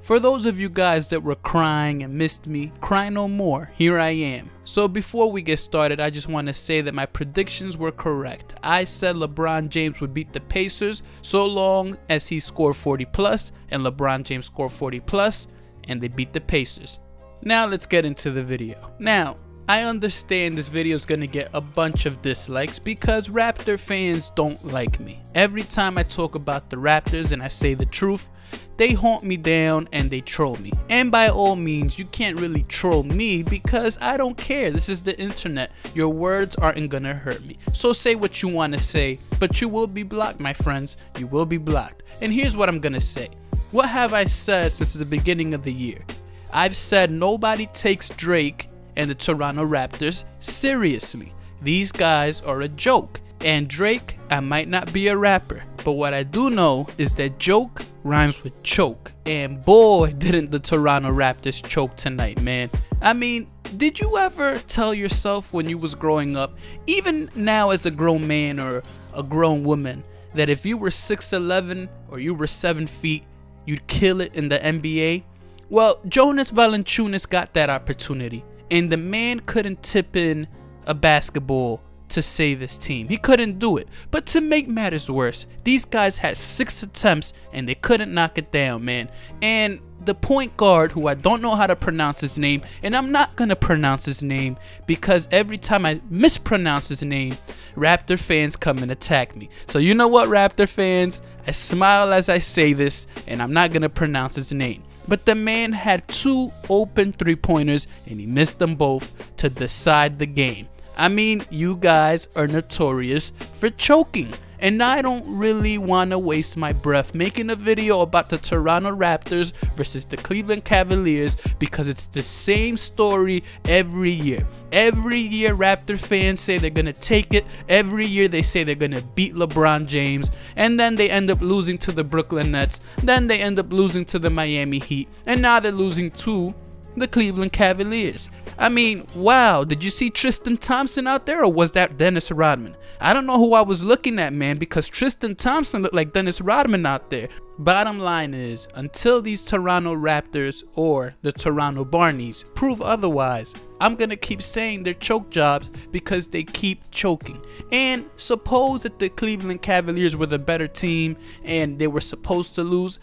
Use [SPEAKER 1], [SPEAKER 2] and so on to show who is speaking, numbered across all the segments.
[SPEAKER 1] For those of you guys that were crying and missed me, cry no more, here I am. So before we get started, I just want to say that my predictions were correct. I said LeBron James would beat the Pacers so long as he scored 40 plus, and LeBron James scored 40 plus, and they beat the Pacers. Now let's get into the video. Now, I understand this video is going to get a bunch of dislikes because Raptor fans don't like me. Every time I talk about the Raptors and I say the truth, they haunt me down and they troll me. And by all means, you can't really troll me because I don't care. This is the internet. Your words aren't gonna hurt me. So say what you want to say, but you will be blocked, my friends. You will be blocked. And here's what I'm gonna say. What have I said since the beginning of the year? I've said nobody takes Drake and the Toronto Raptors seriously. These guys are a joke. And Drake, I might not be a rapper, but what I do know is that joke rhymes with choke. And boy, didn't the Toronto Raptors choke tonight, man. I mean, did you ever tell yourself when you was growing up, even now as a grown man or a grown woman, that if you were 6'11" or you were 7 feet, you'd kill it in the NBA? Well, Jonas Valanciunas got that opportunity, and the man couldn't tip in a basketball to save his team. He couldn't do it. But to make matters worse, these guys had 6 attempts and they couldn't knock it down, man. And the point guard, who I don't know how to pronounce his name, and I'm not gonna pronounce his name because every time I mispronounce his name, Raptor fans come and attack me. So you know what, Raptor fans? I smile as I say this, and I'm not gonna pronounce his name. But the man had 2 open 3-pointers and he missed them both to decide the game. I mean, you guys are notorious for choking, and I don't really want to waste my breath making a video about the Toronto Raptors versus the Cleveland Cavaliers because it's the same story every year. Every year Raptor fans say they're going to take it. Every year they say they're going to beat LeBron James, and then they end up losing to the Brooklyn Nets. Then they end up losing to the Miami Heat, and now they're losing to the Cleveland Cavaliers. I mean, wow, did you see Tristan Thompson out there, or was that Dennis Rodman? I don't know who I was looking at, man, because Tristan Thompson looked like Dennis Rodman out there. Bottom line is, until these Toronto Raptors or the Toronto Barneys prove otherwise, I'm gonna keep saying they're choke jobs because they keep choking. And suppose that the Cleveland Cavaliers were the better team and they were supposed to lose,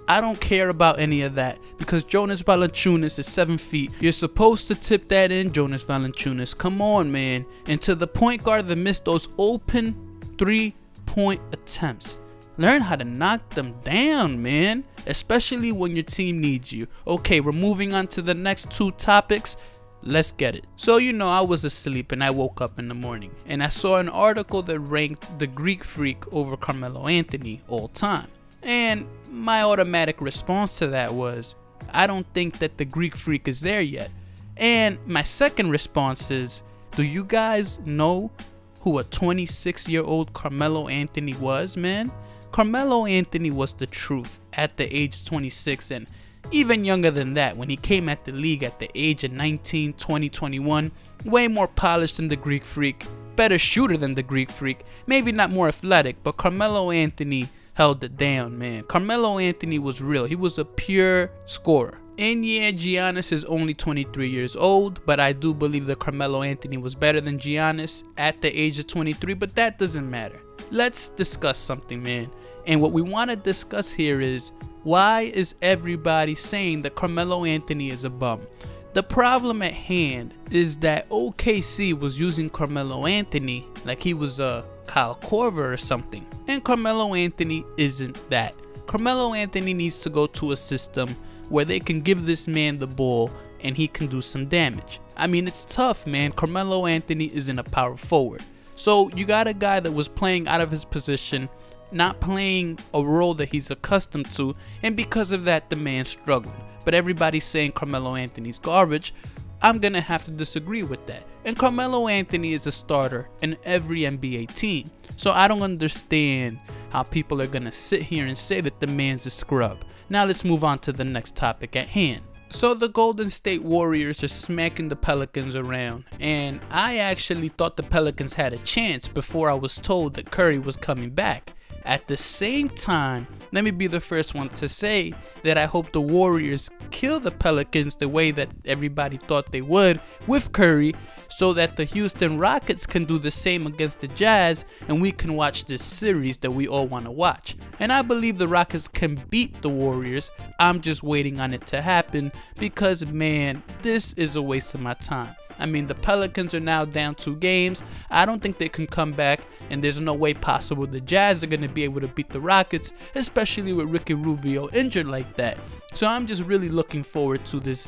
[SPEAKER 1] I don't care about any of that because Jonas Valanciunas is 7 feet. You're supposed to tip that in, Jonas Valanciunas. Come on, man. And to the point guard that missed those open 3-point attempts, learn how to knock them down, man. Especially when your team needs you. Okay, we're moving on to the next 2 topics. Let's get it. So, you know, I was asleep and I woke up in the morning and I saw an article that ranked the Greek Freak over Carmelo Anthony all time. And my automatic response to that was, I don't think that the Greek Freak is there yet. And my second response is, do you guys know who a 26-year-old Carmelo Anthony was, man? Carmelo Anthony was the truth at the age of 26, and even younger than that when he came at the league at the age of 19, 20, 21. Way more polished than the Greek Freak, better shooter than the Greek Freak, maybe not more athletic, but Carmelo Anthony held it down, man. Carmelo Anthony was real. He was a pure scorer. And yeah, Giannis is only 23 years old, but I do believe that Carmelo Anthony was better than Giannis at the age of 23, but that doesn't matter. Let's discuss something, man. And what we want to discuss here is, why is everybody saying that Carmelo Anthony is a bum? The problem at hand is that OKC was using Carmelo Anthony like he was a Kyle Korver or something. And Carmelo Anthony isn't that. Carmelo Anthony needs to go to a system where they can give this man the ball and he can do some damage. I mean, it's tough, man. Carmelo Anthony isn't a power forward. So you got a guy that was playing out of his position, not playing a role that he's accustomed to, and because of that, the man struggled. But everybody's saying Carmelo Anthony's garbage. I'm gonna have to disagree with that. And Carmelo Anthony is a starter in every NBA team. So I don't understand how people are gonna sit here and say that the man's a scrub. Now let's move on to the next topic at hand. So the Golden State Warriors are smacking the Pelicans around, and I actually thought the Pelicans had a chance before I was told that Curry was coming back. At the same time, let me be the first one to say that I hope the Warriors kill the Pelicans the way that everybody thought they would with Curry, so that the Houston Rockets can do the same against the Jazz and we can watch this series that we all want to watch. And I believe the Rockets can beat the Warriors. I'm just waiting on it to happen because, man, this is a waste of my time. I mean, the Pelicans are now down 2 games. I don't think they can come back, and there's no way possible the Jazz are going to be able to beat the Rockets, especially with Ricky Rubio injured like that. So I'm just really looking forward to this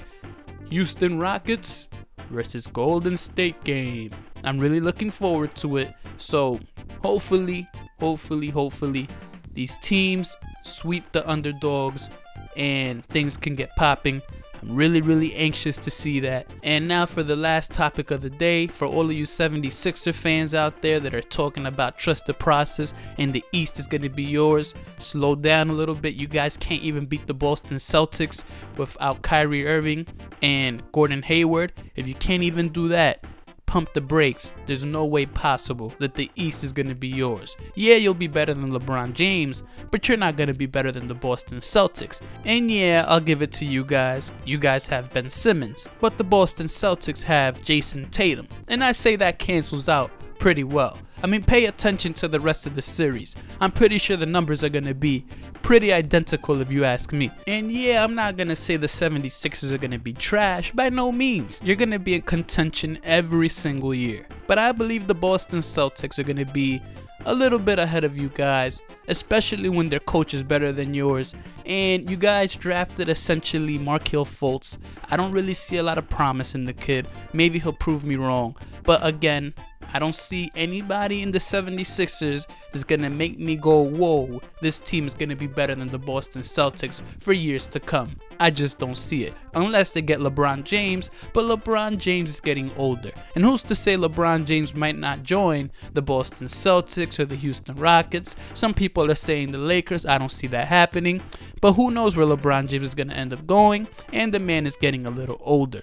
[SPEAKER 1] Houston Rockets versus Golden State game. I'm really looking forward to it. So hopefully these teams sweep the underdogs and things can get popping. I'm really anxious to see that. And now for the last topic of the day, for all of you 76er fans out there that are talking about trust the process and the East is going to be yours, slow down a little bit. You guys can't even beat the Boston Celtics without Kyrie Irving and Gordon Hayward. If you can't even do that, pump the brakes. There's no way possible that the East is going to be yours. Yeah, you'll be better than LeBron James, but you're not going to be better than the Boston Celtics. And yeah, I'll give it to you guys. You guys have Ben Simmons, but the Boston Celtics have Jason Tatum. And I say that cancels out pretty well. I mean, pay attention to the rest of the series. I'm pretty sure the numbers are going to be pretty identical if you ask me. And yeah, I'm not going to say the 76ers are going to be trash. By no means. You're going to be in contention every single year. But I believe the Boston Celtics are going to be a little bit ahead of you guys, especially when their coach is better than yours. And you guys drafted essentially Markelle Fultz. I don't really see a lot of promise in the kid. Maybe he'll prove me wrong. But again, I don't see anybody in the 76ers that's going to make me go, whoa, this team is going to be better than the Boston Celtics for years to come. I just don't see it. Unless they get LeBron James, but LeBron James is getting older. And who's to say LeBron James might not join the Boston Celtics or the Houston Rockets? Some people are saying the Lakers. I don't see that happening. But who knows where LeBron James is going to end up going? And the man is getting a little older.